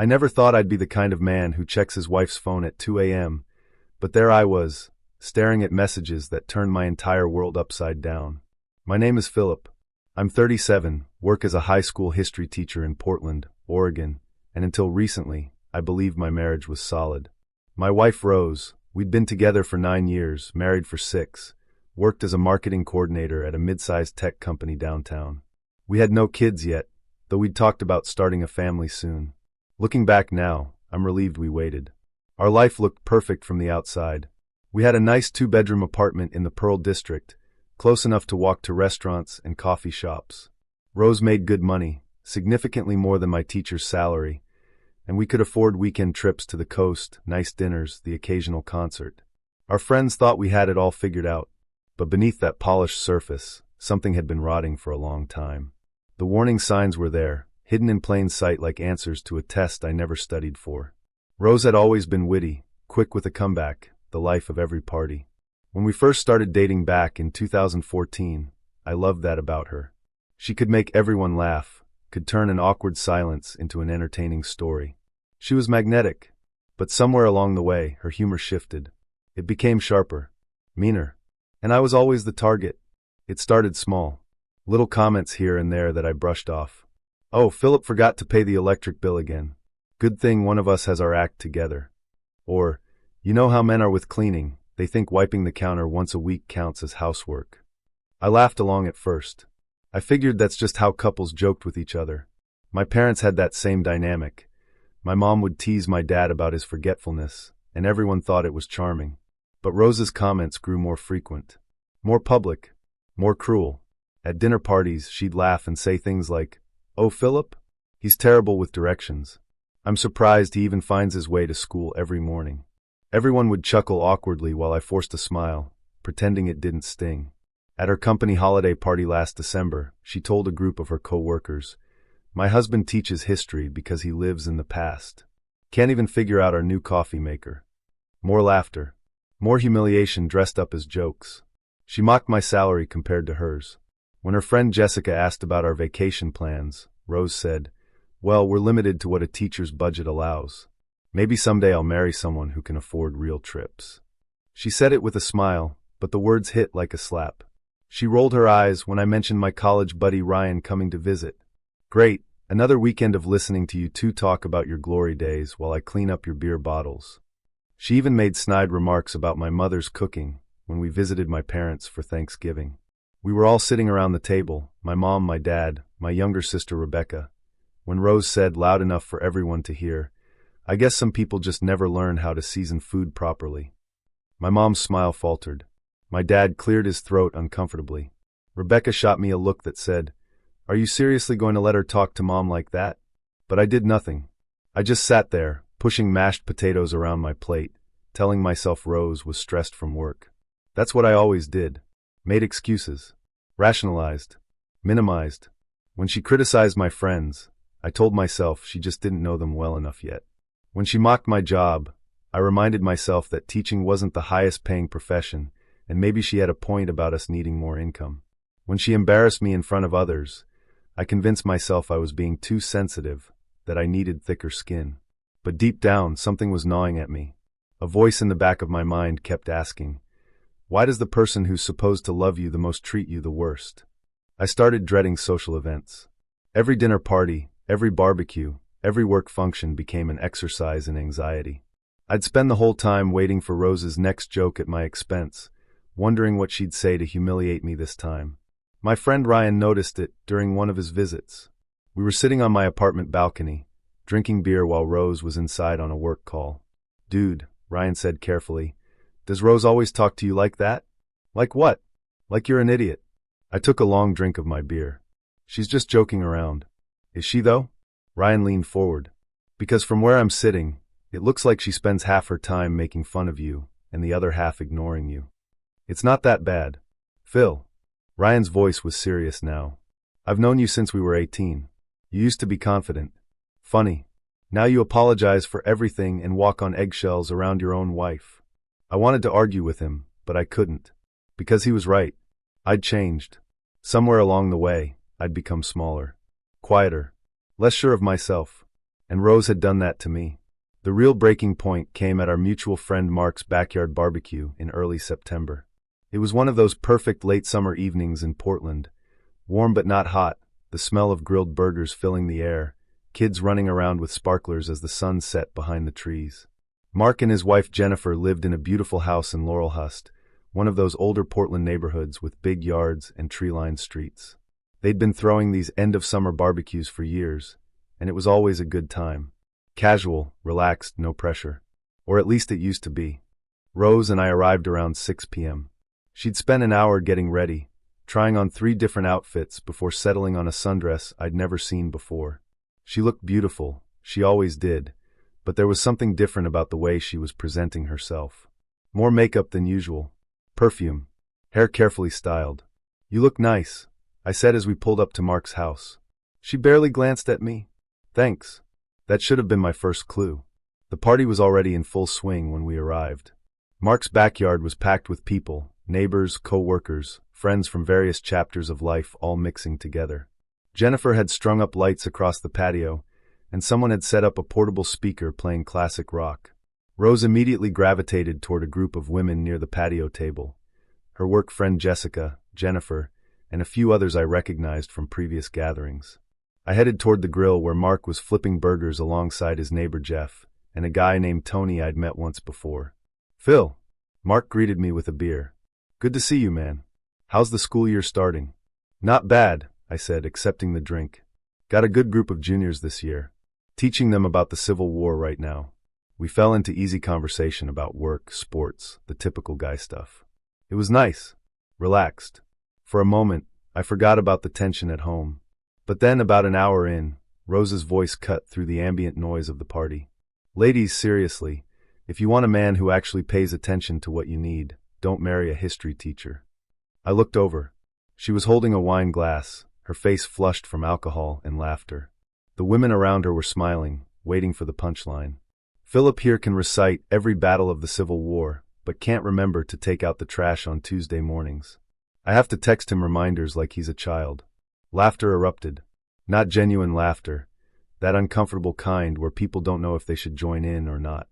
I never thought I'd be the kind of man who checks his wife's phone at 2 a.m., but there I was, staring at messages that turned my entire world upside down. My name is Phillip. I'm 37, work as a high school history teacher in Portland, Oregon, and until recently, I believed my marriage was solid. My wife Rose, we'd been together for 9 years, married for 6, worked as a marketing coordinator at a mid-sized tech company downtown. We had no kids yet, though we'd talked about starting a family soon. Looking back now, I'm relieved we waited. Our life looked perfect from the outside. We had a nice 2-bedroom apartment in the Pearl District, close enough to walk to restaurants and coffee shops. Rose made good money, significantly more than my teacher's salary, and we could afford weekend trips to the coast, nice dinners, the occasional concert. Our friends thought we had it all figured out, but beneath that polished surface, something had been rotting for a long time. The warning signs were there, hidden in plain sight like answers to a test I never studied for. Rose had always been witty, quick with a comeback, the life of every party. When we first started dating back in 2014, I loved that about her. She could make everyone laugh, could turn an awkward silence into an entertaining story. She was magnetic, but somewhere along the way, her humor shifted. It became sharper, meaner, and I was always the target. It started small, little comments here and there that I brushed off. "Oh, Philip forgot to pay the electric bill again. Good thing one of us has our act together." Or, "You know how men are with cleaning, they think wiping the counter once a week counts as housework." I laughed along at first. I figured that's just how couples joked with each other. My parents had that same dynamic. My mom would tease my dad about his forgetfulness, and everyone thought it was charming. But Rose's comments grew more frequent, more public, more cruel. At dinner parties, she'd laugh and say things like, "Oh, Philip? He's terrible with directions. I'm surprised he even finds his way to school every morning." Everyone would chuckle awkwardly while I forced a smile, pretending it didn't sting. At her company holiday party last December, she told a group of her coworkers, "My husband teaches history because he lives in the past. Can't even figure out our new coffee maker." More laughter. More humiliation dressed up as jokes. She mocked my salary compared to hers. When her friend Jessica asked about our vacation plans, Rose said, "Well, we're limited to what a teacher's budget allows. Maybe someday I'll marry someone who can afford real trips." She said it with a smile, but the words hit like a slap. She rolled her eyes when I mentioned my college buddy Ryan coming to visit. "Great, another weekend of listening to you two talk about your glory days while I clean up your beer bottles." She even made snide remarks about my mother's cooking when we visited my parents for Thanksgiving. We were all sitting around the table, my mom, my dad, my younger sister Rebecca, when Rose said loud enough for everyone to hear, "I guess some people just never learn how to season food properly." My mom's smile faltered. My dad cleared his throat uncomfortably. Rebecca shot me a look that said, "Are you seriously going to let her talk to Mom like that?" But I did nothing. I just sat there, pushing mashed potatoes around my plate, telling myself Rose was stressed from work. That's what I always did. Made excuses. Rationalized. Minimized. When she criticized my friends, I told myself she just didn't know them well enough yet. When she mocked my job, I reminded myself that teaching wasn't the highest paying profession, and maybe she had a point about us needing more income. When she embarrassed me in front of others, I convinced myself I was being too sensitive, that I needed thicker skin. But deep down, something was gnawing at me. A voice in the back of my mind kept asking, "Why does the person who's supposed to love you the most treat you the worst?" I started dreading social events. Every dinner party, every barbecue, every work function became an exercise in anxiety. I'd spend the whole time waiting for Rose's next joke at my expense, wondering what she'd say to humiliate me this time. My friend Ryan noticed it during one of his visits. We were sitting on my apartment balcony, drinking beer while Rose was inside on a work call. "Dude," Ryan said carefully, "does Rose always talk to you like that?" "Like what?" "Like you're an idiot." I took a long drink of my beer. "She's just joking around." "Is she though?" Ryan leaned forward. "Because from where I'm sitting, it looks like she spends half her time making fun of you and the other half ignoring you. It's not that bad. Phil." Ryan's voice was serious now. "I've known you since we were 18. You used to be confident. Funny. Now you apologize for everything and walk on eggshells around your own wife." I wanted to argue with him, but I couldn't. Because he was right. I'd changed. Somewhere along the way, I'd become smaller. Quieter. Less sure of myself. And Rose had done that to me. The real breaking point came at our mutual friend Mark's backyard barbecue in early September. It was one of those perfect late summer evenings in Portland. Warm but not hot, the smell of grilled burgers filling the air, kids running around with sparklers as the sun set behind the trees. Mark and his wife Jennifer lived in a beautiful house in Laurelhurst, one of those older Portland neighborhoods with big yards and tree-lined streets. They'd been throwing these end-of-summer barbecues for years, and it was always a good time. Casual, relaxed, no pressure. Or at least it used to be. Rose and I arrived around 6 p.m. She'd spent an hour getting ready, trying on 3 different outfits before settling on a sundress I'd never seen before. She looked beautiful, she always did, but there was something different about the way she was presenting herself. More makeup than usual. Perfume. Hair carefully styled. "You look nice," I said as we pulled up to Mark's house. She barely glanced at me. "Thanks." That should have been my first clue. The party was already in full swing when we arrived. Mark's backyard was packed with people, neighbors, co-workers, friends from various chapters of life all mixing together. Jennifer had strung up lights across the patio, and someone had set up a portable speaker playing classic rock. Rose immediately gravitated toward a group of women near the patio table. Her work friend Jessica, Jennifer, and a few others I recognized from previous gatherings. I headed toward the grill where Mark was flipping burgers alongside his neighbor Jeff, and a guy named Tony I'd met once before. "Phil," Mark greeted me with a beer. "Good to see you, man. How's the school year starting?" "Not bad," I said, accepting the drink. "Got a good group of juniors this year. Teaching them about the Civil War right now." We fell into easy conversation about work, sports, the typical guy stuff. It was nice. Relaxed. For a moment, I forgot about the tension at home. But then, about an hour in, Rose's voice cut through the ambient noise of the party. "Ladies, seriously, if you want a man who actually pays attention to what you need, don't marry a history teacher." I looked over. She was holding a wine glass, her face flushed from alcohol and laughter. The women around her were smiling, waiting for the punchline. "Phillip here can recite every battle of the Civil War, but can't remember to take out the trash on Tuesday mornings. I have to text him reminders like he's a child." Laughter erupted. Not genuine laughter, that uncomfortable kind where people don't know if they should join in or not.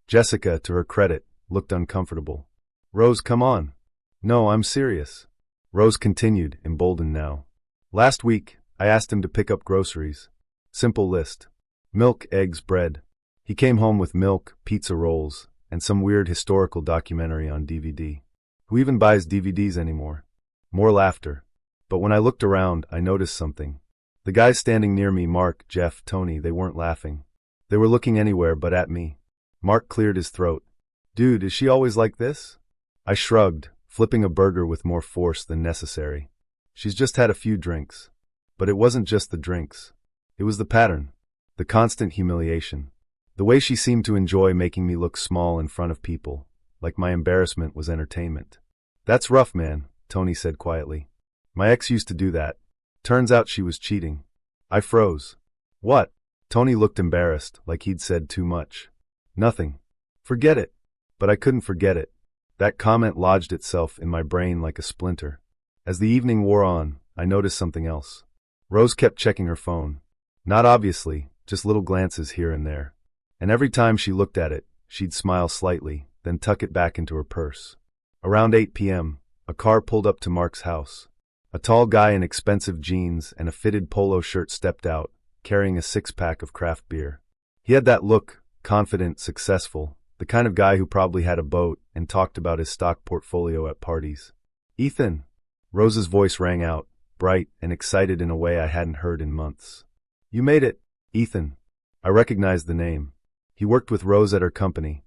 Jessica, to her credit, looked uncomfortable. "Rose, come on." "No, I'm serious." Rose continued, emboldened now. "Last week, I asked him to pick up groceries. Simple list. Milk, eggs, bread. He came home with milk, pizza rolls, and some weird historical documentary on DVD. Who even buys DVDs anymore?" More laughter. But when I looked around, I noticed something. The guys standing near me, Mark, Jeff, Tony, they weren't laughing. They were looking anywhere but at me. Mark cleared his throat. "Dude, is she always like this?" I shrugged, flipping a burger with more force than necessary. "She's just had a few drinks." But it wasn't just the drinks. It was the pattern. The constant humiliation. The way she seemed to enjoy making me look small in front of people, like my embarrassment was entertainment. "That's rough, man," Tony said quietly. "My ex used to do that. Turns out she was cheating." I froze. "What?" Tony looked embarrassed, like he'd said too much. "Nothing. Forget it." But I couldn't forget it. That comment lodged itself in my brain like a splinter. As the evening wore on, I noticed something else. Rose kept checking her phone. Not obviously, just little glances here and there. And every time she looked at it, she'd smile slightly, then tuck it back into her purse. Around 8 p.m., a car pulled up to Mark's house. A tall guy in expensive jeans and a fitted polo shirt stepped out, carrying a 6-pack of craft beer. He had that look, confident, successful, the kind of guy who probably had a boat and talked about his stock portfolio at parties. "Ethan!" Rose's voice rang out, bright and excited in a way I hadn't heard in months. "You made it, Ethan." I recognized the name. He worked with Rose at her company.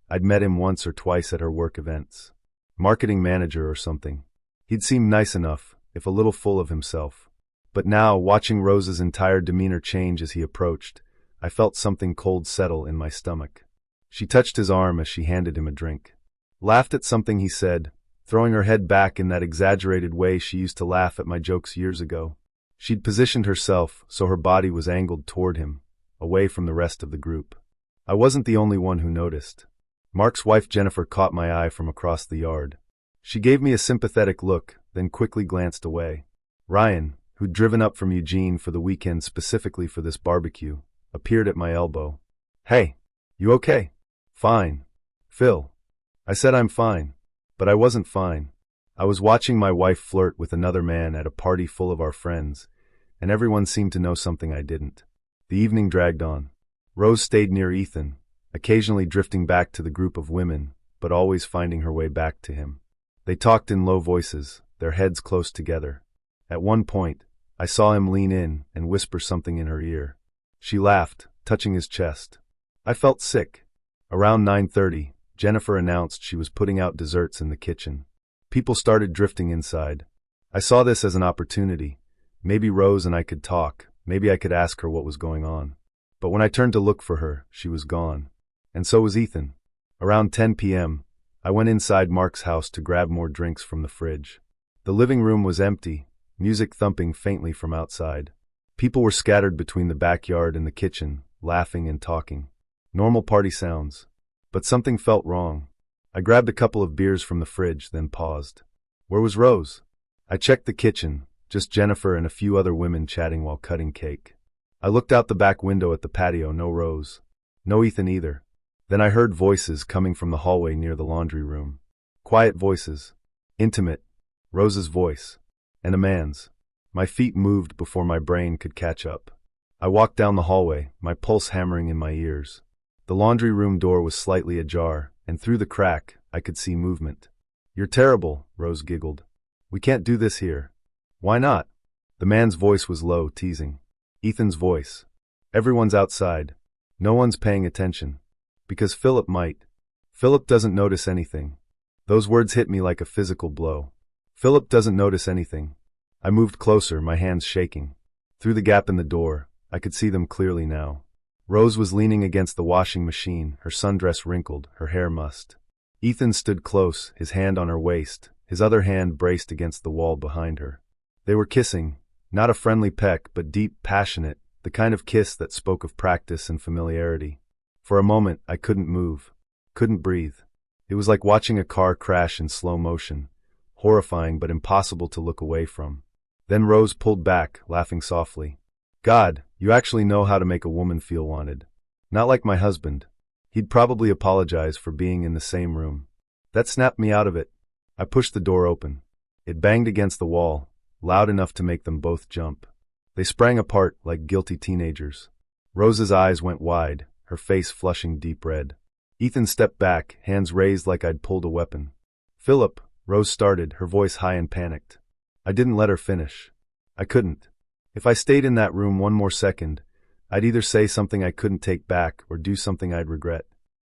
I'd met him once or twice at her work events. Marketing manager or something. He'd seemed nice enough, if a little full of himself. But now, watching Rose's entire demeanor change as he approached, I felt something cold settle in my stomach. She touched his arm as she handed him a drink. Laughed at something he said, throwing her head back in that exaggerated way she used to laugh at my jokes years ago. She'd positioned herself so her body was angled toward him, away from the rest of the group. I wasn't the only one who noticed. Mark's wife Jennifer caught my eye from across the yard. She gave me a sympathetic look, then quickly glanced away. Ryan, who'd driven up from Eugene for the weekend specifically for this barbecue, appeared at my elbow. "Hey, you okay?" "Fine. Phil." I said I'm fine. But I wasn't fine. I was watching my wife flirt with another man at a party full of our friends, and everyone seemed to know something I didn't. The evening dragged on. Rose stayed near Ethan, occasionally drifting back to the group of women, but always finding her way back to him. They talked in low voices, their heads close together. At one point, I saw him lean in and whisper something in her ear. She laughed, touching his chest. I felt sick. Around 9:30, Jennifer announced she was putting out desserts in the kitchen. People started drifting inside. I saw this as an opportunity. Maybe Rose and I could talk, maybe I could ask her what was going on. But when I turned to look for her, she was gone. And so was Ethan. Around 10 p.m., I went inside Mark's house to grab more drinks from the fridge. The living room was empty, music thumping faintly from outside. People were scattered between the backyard and the kitchen, laughing and talking. Normal party sounds. But something felt wrong. I grabbed a couple of beers from the fridge, then paused. Where was Rose? I checked the kitchen, just Jennifer and a few other women chatting while cutting cake. I looked out the back window at the patio, no Rose. No Ethan either. Then I heard voices coming from the hallway near the laundry room. Quiet voices. Intimate. Rose's voice. And a man's. My feet moved before my brain could catch up. I walked down the hallway, my pulse hammering in my ears. The laundry room door was slightly ajar, and through the crack, I could see movement. "You're terrible," Rose giggled. "We can't do this here." "Why not?" The man's voice was low, teasing. Ethan's voice. "Everyone's outside. No one's paying attention. Because Phillip might. Phillip doesn't notice anything." Those words hit me like a physical blow. Phillip doesn't notice anything. I moved closer, my hands shaking. Through the gap in the door, I could see them clearly now. Rose was leaning against the washing machine, her sundress wrinkled, her hair mussed. Ethan stood close, his hand on her waist, his other hand braced against the wall behind her. They were kissing, not a friendly peck, but deep, passionate, the kind of kiss that spoke of practice and familiarity. For a moment, I couldn't move, couldn't breathe. It was like watching a car crash in slow motion, horrifying but impossible to look away from. Then Rose pulled back, laughing softly. "God, you actually know how to make a woman feel wanted. Not like my husband. He'd probably apologize for being in the same room." That snapped me out of it. I pushed the door open. It banged against the wall, loud enough to make them both jump. They sprang apart like guilty teenagers. Rose's eyes went wide, her face flushing deep red. Ethan stepped back, hands raised like I'd pulled a weapon. "Phillip," Rose started, her voice high and panicked. I didn't let her finish. I couldn't. If I stayed in that room one more second, I'd either say something I couldn't take back or do something I'd regret.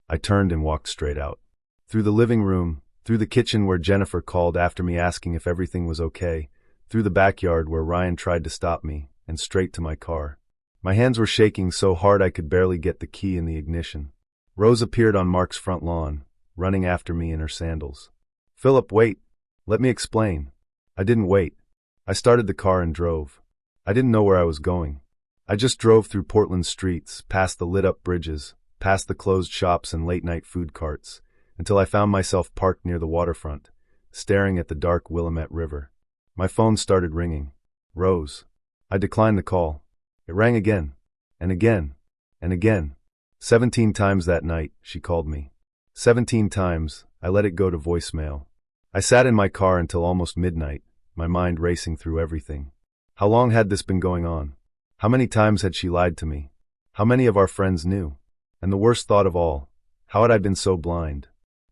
I turned and walked straight out. Through the living room, through the kitchen where Jennifer called after me asking if everything was okay, through the backyard where Ryan tried to stop me, and straight to my car. My hands were shaking so hard I could barely get the key in the ignition. Rose appeared on Mark's front lawn, running after me in her sandals. "Phillip, wait. Let me explain." I didn't wait. I started the car and drove. I didn't know where I was going. I just drove through Portland's streets, past the lit-up bridges, past the closed shops and late-night food carts, until I found myself parked near the waterfront, staring at the dark Willamette River. My phone started ringing. Rose. I declined the call. It rang again, and again, and again. 17 times that night, she called me. 17 times, I let it go to voicemail. I sat in my car until almost midnight, my mind racing through everything. How long had this been going on? How many times had she lied to me? How many of our friends knew? And the worst thought of all, how had I been so blind?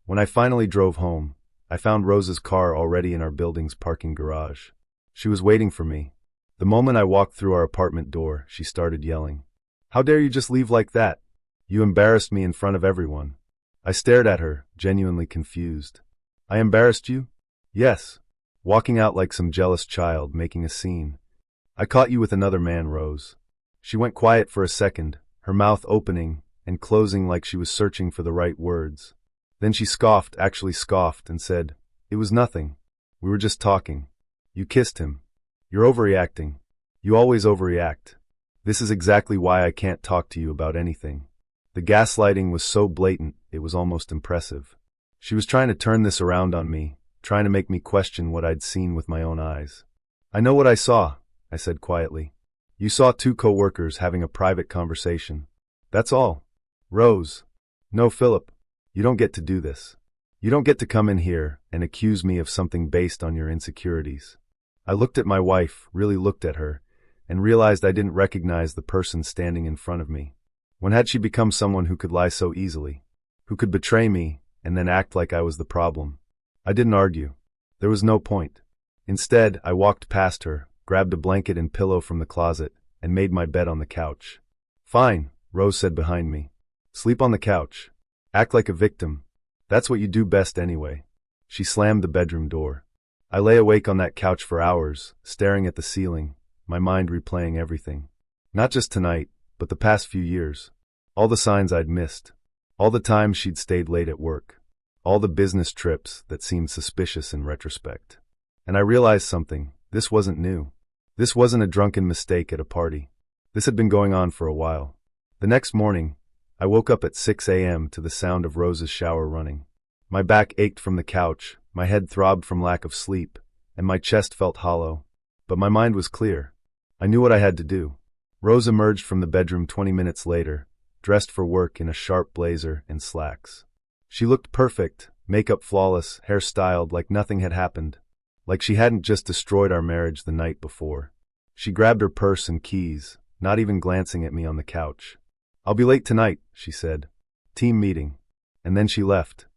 When I finally drove home, I found Rose's car already in our building's parking garage. She was waiting for me. The moment I walked through our apartment door, she started yelling. "How dare you just leave like that? You embarrassed me in front of everyone." I stared at her, genuinely confused. "I embarrassed you?" "Yes. Walking out like some jealous child, making a scene. I caught you with another man, Rose." She went quiet for a second, her mouth opening and closing like she was searching for the right words. Then she scoffed, actually scoffed, and said, "It was nothing. We were just talking. You kissed him. You're overreacting. You always overreact. This is exactly why I can't talk to you about anything." The gaslighting was so blatant, it was almost impressive. She was trying to turn this around on me, trying to make me question what I'd seen with my own eyes. "I know what I saw," I said quietly. You saw two coworkers having a private conversation. That's all. Rose. No, Phillip. You don't get to do this. You don't get to come in here and accuse me of something based on your insecurities. I looked at my wife, really looked at her, and realized I didn't recognize the person standing in front of me. When had she become someone who could lie so easily? Who could betray me and then act like I was the problem? I didn't argue. There was no point. Instead, I walked past her, grabbed a blanket and pillow from the closet, and made my bed on the couch. Fine, Rose said behind me. Sleep on the couch. Act like a victim. That's what you do best anyway. She slammed the bedroom door. I lay awake on that couch for hours, staring at the ceiling, my mind replaying everything. Not just tonight, but the past few years. All the signs I'd missed. All the times she'd stayed late at work. All the business trips that seemed suspicious in retrospect. And I realized something. This wasn't new. This wasn't a drunken mistake at a party. This had been going on for a while. The next morning, I woke up at 6 a.m. to the sound of Rose's shower running. My back ached from the couch, my head throbbed from lack of sleep, and my chest felt hollow. But my mind was clear. I knew what I had to do. Rose emerged from the bedroom 20 minutes later, dressed for work in a sharp blazer and slacks. She looked perfect, makeup flawless, hair styled like nothing had happened. Like she hadn't just destroyed our marriage the night before. She grabbed her purse and keys, not even glancing at me on the couch. "I'll be late tonight," she said. "Team meeting." And then she left.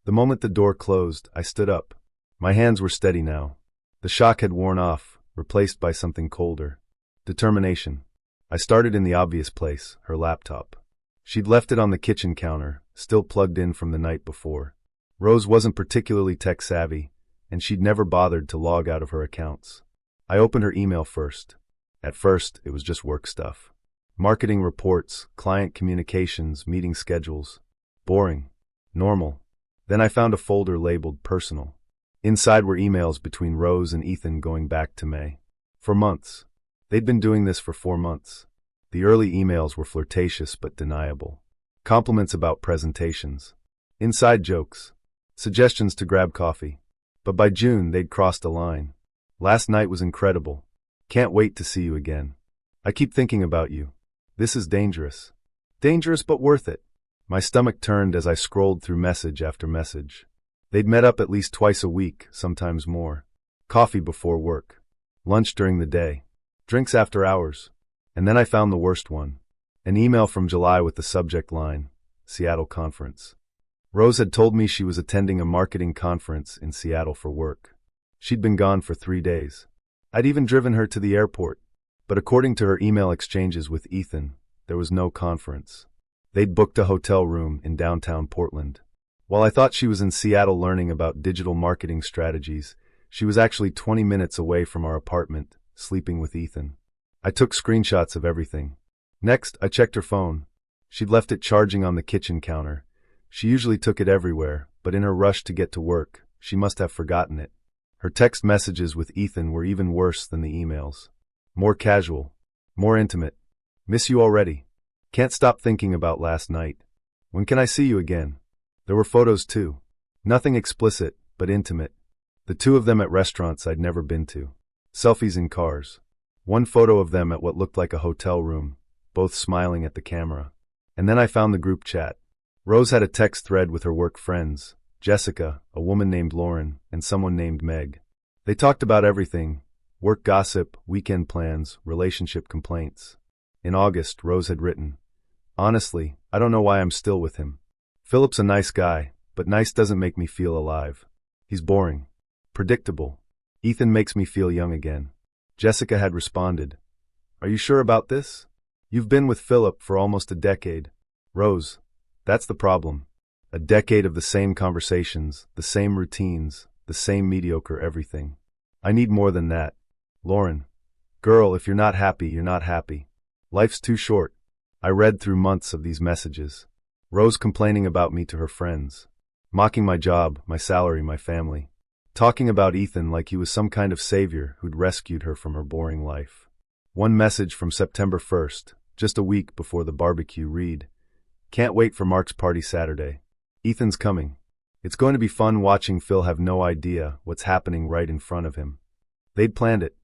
The moment the door closed, I stood up. My hands were steady now. The shock had worn off, replaced by something colder. Determination. I started in the obvious place, her laptop. She'd left it on the kitchen counter, still plugged in from the night before. Rose wasn't particularly tech-savvy, and she'd never bothered to log out of her accounts. I opened her email first. At first, it was just work stuff. Marketing reports, client communications, meeting schedules. Boring. Normal. Then I found a folder labeled Personal. Inside were emails between Rose and Ethan going back to May. For months. They'd been doing this for 4 months. The early emails were flirtatious but deniable. Compliments about presentations. Inside jokes. Suggestions to grab coffee. But by June, they'd crossed a line. "Last night was incredible. Can't wait to see you again. I keep thinking about you. This is dangerous. Dangerous but worth it." My stomach turned as I scrolled through message after message. They'd met up at least twice a week, sometimes more. Coffee before work. Lunch during the day. Drinks after hours. And then I found the worst one. An email from July with the subject line, Seattle Conference. Rose had told me she was attending a marketing conference in Seattle for work. She'd been gone for 3 days. I'd even driven her to the airport. But according to her email exchanges with Ethan, there was no conference. They'd booked a hotel room in downtown Portland. While I thought she was in Seattle learning about digital marketing strategies, she was actually 20 minutes away from our apartment, sleeping with Ethan. I took screenshots of everything. Next, I checked her phone. She'd left it charging on the kitchen counter. She usually took it everywhere, but in her rush to get to work, she must have forgotten it. Her text messages with Ethan were even worse than the emails. More casual. More intimate. "Miss you already. Can't stop thinking about last night. When can I see you again?" There were photos too. Nothing explicit, but intimate. The two of them at restaurants I'd never been to. Selfies in cars. One photo of them at what looked like a hotel room, both smiling at the camera. And then I found the group chat. Rose had a text thread with her work friends, Jessica, a woman named Lauren, and someone named Meg. They talked about everything. Work gossip, weekend plans, relationship complaints. In August, Rose had written, "Honestly, I don't know why I'm still with him. Phillip's a nice guy, but nice doesn't make me feel alive. He's boring. Predictable. Ethan makes me feel young again." Jessica had responded, "Are you sure about this? You've been with Phillip for almost a decade." Rose, "That's the problem. A decade of the same conversations, the same routines, the same mediocre everything. I need more than that." Lauren, "Girl, if you're not happy, you're not happy. Life's too short." I read through months of these messages. Rose complaining about me to her friends. Mocking my job, my salary, my family. Talking about Ethan like he was some kind of savior who'd rescued her from her boring life. One message from September 1st, just a week before the barbecue, read, "Can't wait for Mark's party Saturday. Ethan's coming. It's going to be fun watching Phil have no idea what's happening right in front of him." They'd planned it.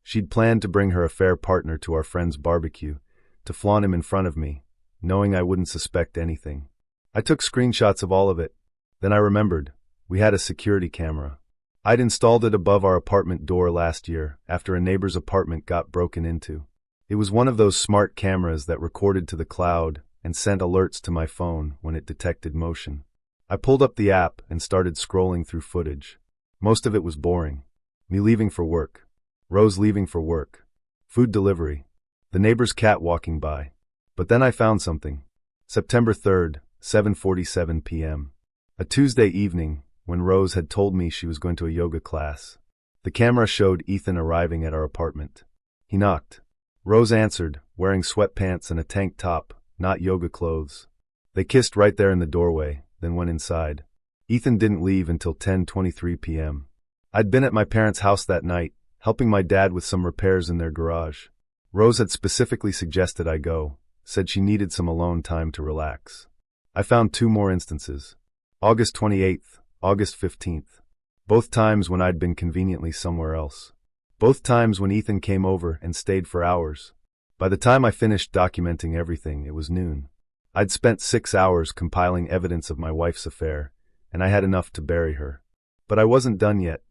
She'd planned to bring her affair partner to our friend's barbecue, to flaunt him in front of me, knowing I wouldn't suspect anything. I took screenshots of all of it. Then I remembered, we had a security camera. I'd installed it above our apartment door last year after a neighbor's apartment got broken into. It was one of those smart cameras that recorded to the cloud and sent alerts to my phone when it detected motion. I pulled up the app and started scrolling through footage. Most of it was boring. Me leaving for work. Rose leaving for work. Food delivery. The neighbor's cat walking by. But then I found something. September 3rd, 7:47 p.m. A Tuesday evening, when Rose had told me she was going to a yoga class. The camera showed Ethan arriving at our apartment. He knocked. Rose answered, wearing sweatpants and a tank top, not yoga clothes. They kissed right there in the doorway, then went inside. Ethan didn't leave until 10:23 p.m. I'd been at my parents' house that night, helping my dad with some repairs in their garage. Rose had specifically suggested I go, said she needed some alone time to relax. I found 2 more instances. August 28th, August 15th. Both times when I'd been conveniently somewhere else. Both times when Ethan came over and stayed for hours. By the time I finished documenting everything, it was noon. I'd spent 6 hours compiling evidence of my wife's affair, and I had enough to bury her. But I wasn't done yet.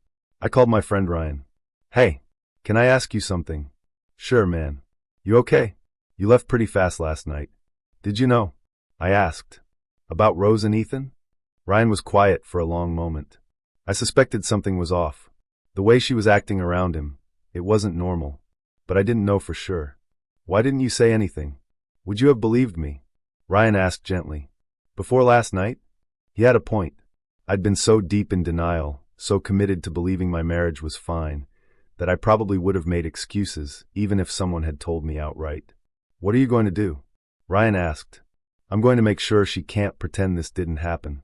I called my friend Ryan. Hey, can I ask you something? Sure, man. You okay? You left pretty fast last night. Did you know? I asked. About Rose and Ethan? Ryan was quiet for a long moment. I suspected something was off. The way she was acting around him, it wasn't normal. But I didn't know for sure. Why didn't you say anything? Would you have believed me? Ryan asked gently. Before last night? He had a point. I'd been so deep in denial, so committed to believing my marriage was fine, that I probably would have made excuses, even if someone had told me outright. What are you going to do? Ryan asked. I'm going to make sure she can't pretend this didn't happen.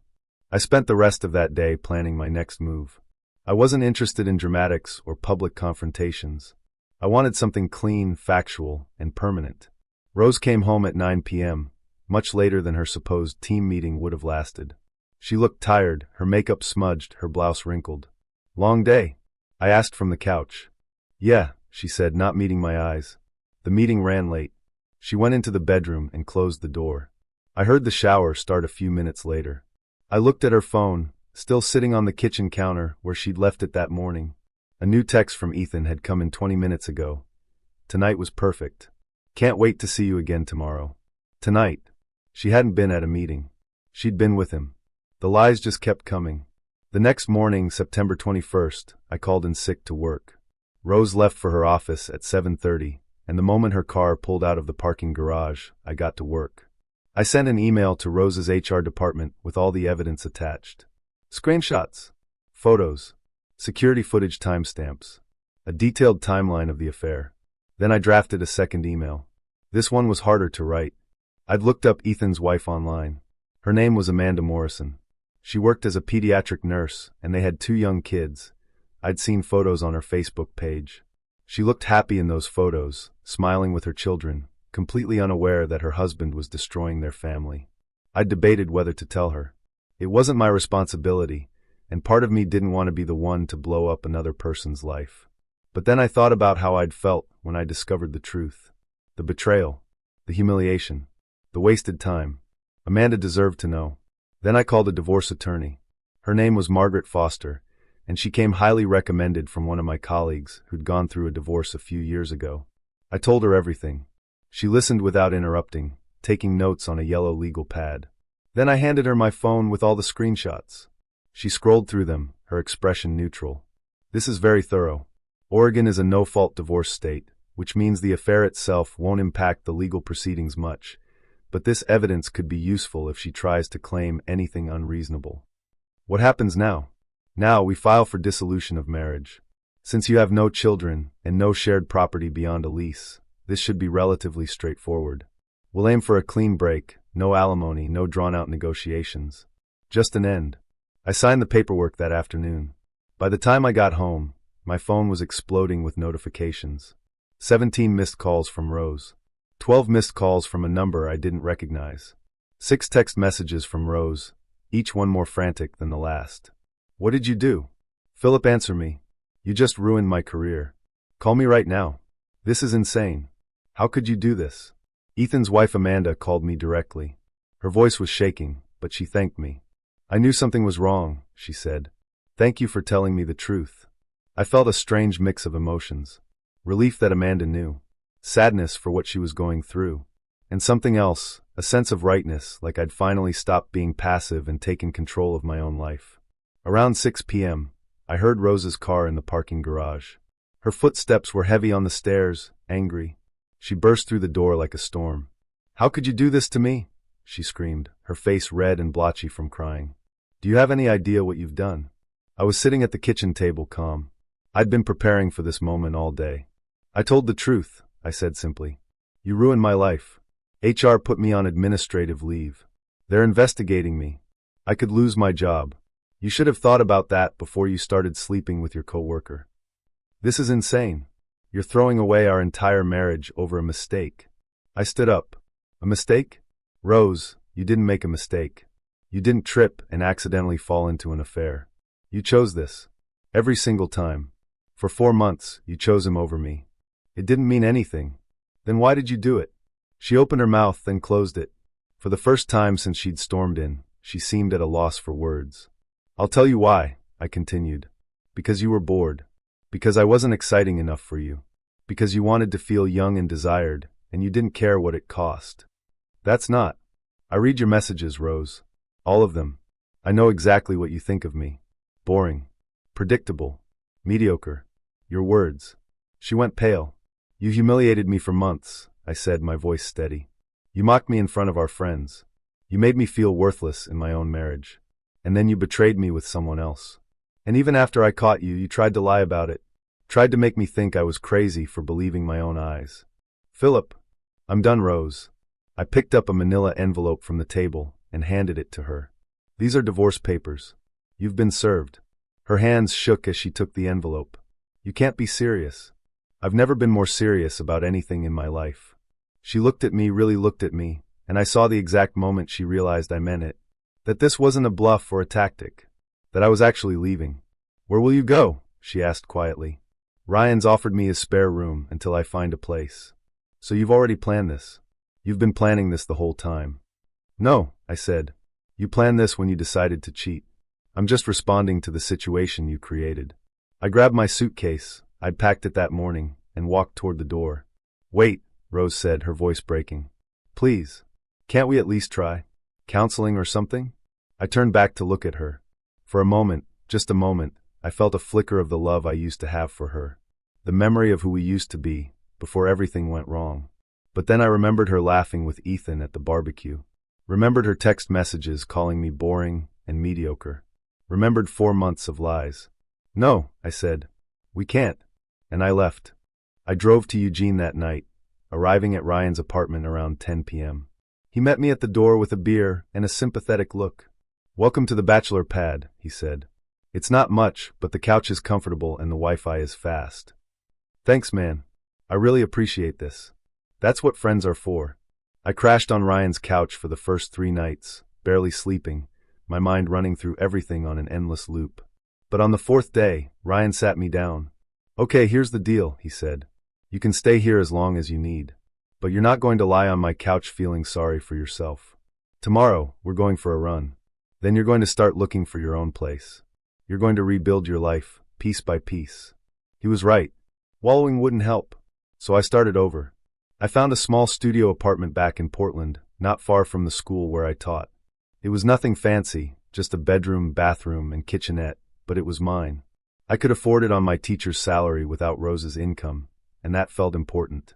I spent the rest of that day planning my next move. I wasn't interested in dramatics or public confrontations. I wanted something clean, factual, and permanent. Rose came home at 9 p.m., much later than her supposed team meeting would have lasted. She looked tired, her makeup smudged, her blouse wrinkled. Long day? I asked from the couch. Yeah, she said, not meeting my eyes. The meeting ran late. She went into the bedroom and closed the door. I heard the shower start a few minutes later. I looked at her phone, still sitting on the kitchen counter where she'd left it that morning. A new text from Ethan had come in 20 minutes ago. Tonight was perfect. Can't wait to see you again tomorrow. Tonight. She hadn't been at a meeting. She'd been with him. The lies just kept coming. The next morning, September 21st, I called in sick to work. Rose left for her office at 7:30, and the moment her car pulled out of the parking garage, I got to work. I sent an email to Rose's HR department with all the evidence attached. Screenshots, photos, security footage timestamps, a detailed timeline of the affair. Then I drafted a second email. This one was harder to write. I'd looked up Ethan's wife online. Her name was Amanda Morrison. She worked as a pediatric nurse, and they had 2 young kids. I'd seen photos on her Facebook page. She looked happy in those photos, smiling with her children, completely unaware that her husband was destroying their family. I debated whether to tell her. It wasn't my responsibility, and part of me didn't want to be the one to blow up another person's life. But then I thought about how I'd felt when I discovered the truth. The betrayal, the humiliation, the wasted time. Amanda deserved to know. Then I called a divorce attorney. Her name was Margaret Foster, and she came highly recommended from one of my colleagues who'd gone through a divorce a few years ago. I told her everything. She listened without interrupting, taking notes on a yellow legal pad. Then I handed her my phone with all the screenshots. She scrolled through them, her expression neutral. This is very thorough. Oregon is a no-fault divorce state, which means the affair itself won't impact the legal proceedings much, but this evidence could be useful if she tries to claim anything unreasonable. What happens now? Now we file for dissolution of marriage. Since you have no children and no shared property beyond a lease, this should be relatively straightforward. We'll aim for a clean break, no alimony, no drawn-out negotiations. Just an end. I signed the paperwork that afternoon. By the time I got home, my phone was exploding with notifications. 17 missed calls from Rose. 12 missed calls from a number I didn't recognize. 6 text messages from Rose, each one more frantic than the last. What did you do? Phillip, answer me. You just ruined my career. Call me right now. This is insane. How could you do this? Ethan's wife Amanda called me directly. Her voice was shaking, but she thanked me. I knew something was wrong, she said. Thank you for telling me the truth. I felt a strange mix of emotions. Relief that Amanda knew. Sadness for what she was going through. And something else, a sense of rightness, like I'd finally stopped being passive and taken control of my own life. Around 6 p.m., I heard Rose's car in the parking garage. Her footsteps were heavy on the stairs, angry. She burst through the door like a storm. How could you do this to me? She screamed, her face red and blotchy from crying. Do you have any idea what you've done? I was sitting at the kitchen table calm. I'd been preparing for this moment all day. I told the truth, I said simply. You ruined my life. HR put me on administrative leave. They're investigating me. I could lose my job. You should have thought about that before you started sleeping with your coworker. This is insane. You're throwing away our entire marriage over a mistake. I stood up. A mistake? Rose, you didn't make a mistake. You didn't trip and accidentally fall into an affair. You chose this. Every single time. For 4 months, you chose him over me. It didn't mean anything. Then why did you do it? She opened her mouth, then closed it. For the first time since she'd stormed in, she seemed at a loss for words. I'll tell you why, I continued. Because you were bored. Because I wasn't exciting enough for you. Because you wanted to feel young and desired, and you didn't care what it cost. That's not. I read your messages, Rose. All of them. I know exactly what you think of me. Boring. Predictable. Mediocre. Your words. She went pale. You humiliated me for months, I said, my voice steady. You mocked me in front of our friends. You made me feel worthless in my own marriage. And then you betrayed me with someone else. And even after I caught you, you tried to lie about it. Tried to make me think I was crazy for believing my own eyes. Phillip, I'm done, Rose. I picked up a manila envelope from the table and handed it to her. These are divorce papers. You've been served. Her hands shook as she took the envelope. You can't be serious. I've never been more serious about anything in my life. She looked at me, really looked at me, and I saw the exact moment she realized I meant it. That this wasn't a bluff or a tactic. That I was actually leaving. Where will you go? She asked quietly. Ryan's offered me his spare room until I find a place. So you've already planned this. You've been planning this the whole time. No, I said. You planned this when you decided to cheat. I'm just responding to the situation you created. I grabbed my suitcase, I'd packed it that morning, and walked toward the door. Wait, Rose said, her voice breaking. Please. Can't we at least try? Counseling or something? I turned back to look at her. For a moment, just a moment, I felt a flicker of the love I used to have for her. The memory of who we used to be, before everything went wrong. But then I remembered her laughing with Ethan at the barbecue. Remembered her text messages calling me boring and mediocre. Remembered 4 months of lies. No, I said. We can't. And I left. I drove to Eugene that night, arriving at Ryan's apartment around 10 p.m. He met me at the door with a beer and a sympathetic look. Welcome to the bachelor pad, he said. It's not much, but the couch is comfortable and the Wi-Fi is fast. Thanks, man. I really appreciate this. That's what friends are for. I crashed on Ryan's couch for the first 3 nights, barely sleeping, my mind running through everything on an endless loop. But on the 4th day, Ryan sat me down. Okay, here's the deal, he said. You can stay here as long as you need. But you're not going to lie on my couch feeling sorry for yourself. Tomorrow, we're going for a run. Then you're going to start looking for your own place. You're going to rebuild your life, piece by piece. He was right. Wallowing wouldn't help. So I started over. I found a small studio apartment back in Portland, not far from the school where I taught. It was nothing fancy, just a bedroom, bathroom, and kitchenette, but it was mine. I could afford it on my teacher's salary without Rose's income, and that felt important.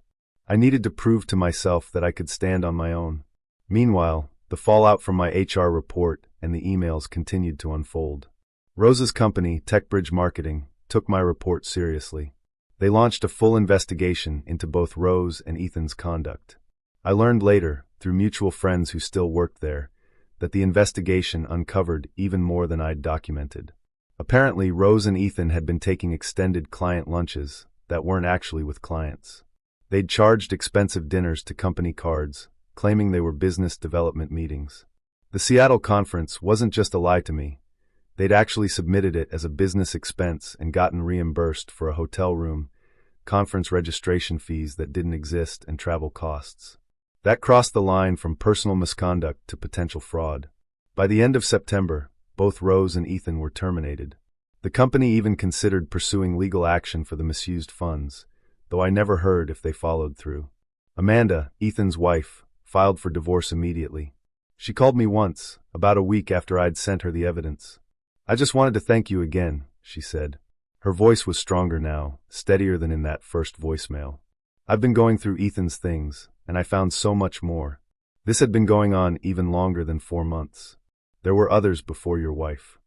I needed to prove to myself that I could stand on my own. Meanwhile, the fallout from my HR report and the emails continued to unfold. Rose's company, TechBridge Marketing, took my report seriously. They launched a full investigation into both Rose and Ethan's conduct. I learned later, through mutual friends who still worked there, that the investigation uncovered even more than I'd documented. Apparently, Rose and Ethan had been taking extended client lunches that weren't actually with clients. They'd charged expensive dinners to company cards, claiming they were business development meetings. The Seattle conference wasn't just a lie to me. They'd actually submitted it as a business expense and gotten reimbursed for a hotel room conference registration fees that didn't exist, and travel costs. That crossed the line from personal misconduct to potential fraud. By the end of September, both Rose and Ethan were terminated. The company even considered pursuing legal action for the misused funds, though I never heard if they followed through. Amanda, Ethan's wife, filed for divorce immediately. She called me once, about a week after I'd sent her the evidence. "I just wanted to thank you again," she said. Her voice was stronger now, steadier than in that first voicemail. "I've been going through Ethan's things, and I found so much more. This had been going on even longer than 4 months. There were others before your wife."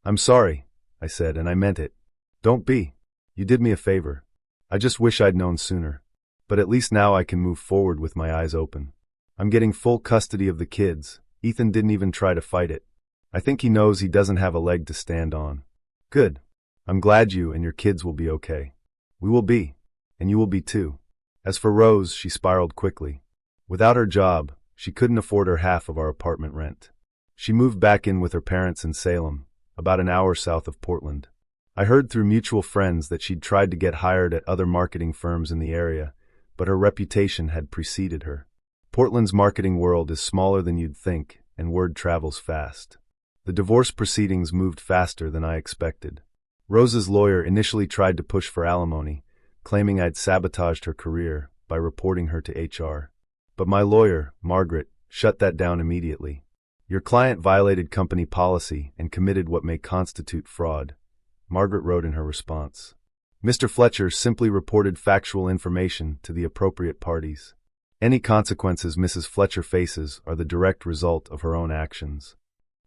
"I'm sorry," I said, and I meant it. "Don't be. You did me a favor. I just wish I'd known sooner. But at least now I can move forward with my eyes open. I'm getting full custody of the kids. Ethan didn't even try to fight it. I think he knows he doesn't have a leg to stand on." "Good. I'm glad you and your kids will be okay. We will be, and you will be too." As for Rose, she spiraled quickly. Without her job, she couldn't afford her half of our apartment rent. She moved back in with her parents in Salem, about an hour south of Portland. I heard through mutual friends that she'd tried to get hired at other marketing firms in the area, but her reputation had preceded her. Portland's marketing world is smaller than you'd think, and word travels fast. The divorce proceedings moved faster than I expected. Rose's lawyer initially tried to push for alimony, claiming I'd sabotaged her career by reporting her to HR. But my lawyer, Margaret, shut that down immediately. "Your client violated company policy and committed what may constitute fraud," Margaret wrote in her response. "Mr. Fletcher simply reported factual information to the appropriate parties. Any consequences Mrs. Fletcher faces are the direct result of her own actions."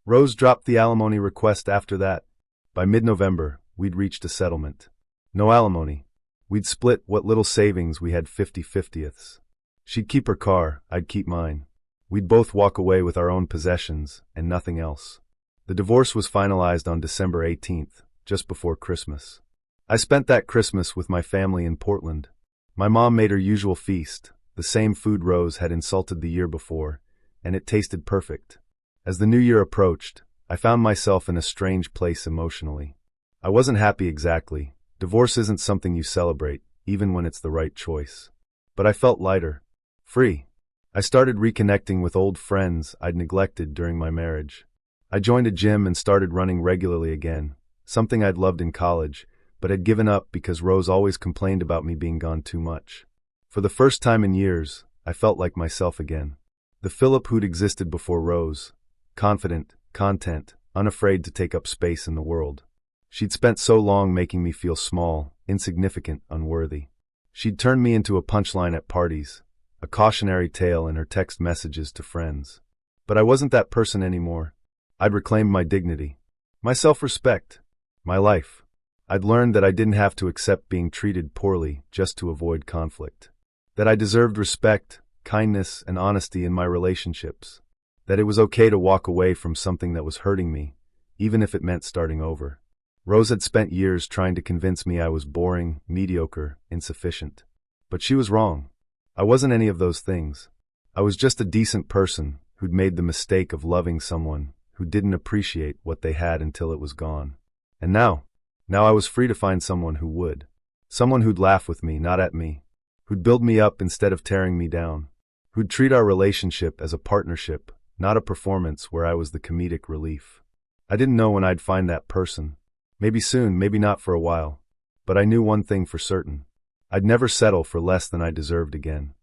Rose dropped the alimony request after that. By mid-November, we'd reached a settlement. No alimony. We'd split what little savings we had 50-50ths. She'd keep her car, I'd keep mine. We'd both walk away with our own possessions and nothing else. The divorce was finalized on December 18th, just before Christmas. I spent that Christmas with my family in Portland. My mom made her usual feast, the same food Rose had insulted the year before, and it tasted perfect. As the new year approached, I found myself in a strange place emotionally. I wasn't happy exactly. Divorce isn't something you celebrate, even when it's the right choice. But I felt lighter. Free. I started reconnecting with old friends I'd neglected during my marriage. I joined a gym and started running regularly again, something I'd loved in college, but had given up because Rose always complained about me being gone too much. For the first time in years, I felt like myself again. The Phillip who'd existed before Rose. Confident, content, unafraid to take up space in the world. She'd spent so long making me feel small, insignificant, unworthy. She'd turned me into a punchline at parties, a cautionary tale in her text messages to friends. But I wasn't that person anymore. I'd reclaimed my dignity, my self-respect, my life. I'd learned that I didn't have to accept being treated poorly just to avoid conflict. That I deserved respect, kindness, and honesty in my relationships. That it was okay to walk away from something that was hurting me, even if it meant starting over. Rose had spent years trying to convince me I was boring, mediocre, insufficient. But she was wrong. I wasn't any of those things. I was just a decent person who'd made the mistake of loving someone who didn't appreciate what they had until it was gone. And now I was free to find someone who would. Someone who'd laugh with me, not at me. Who'd build me up instead of tearing me down. Who'd treat our relationship as a partnership, not a performance where I was the comedic relief. I didn't know when I'd find that person. Maybe soon, maybe not for a while. But I knew one thing for certain. I'd never settle for less than I deserved again.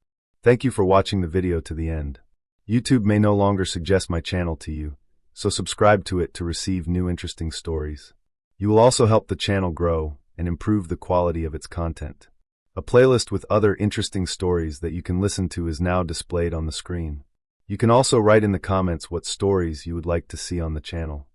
Thank you for watching the video to the end. YouTube may no longer suggest my channel to you, so subscribe to it to receive new interesting stories. You will also help the channel grow and improve the quality of its content. A playlist with other interesting stories that you can listen to is now displayed on the screen. You can also write in the comments what stories you would like to see on the channel.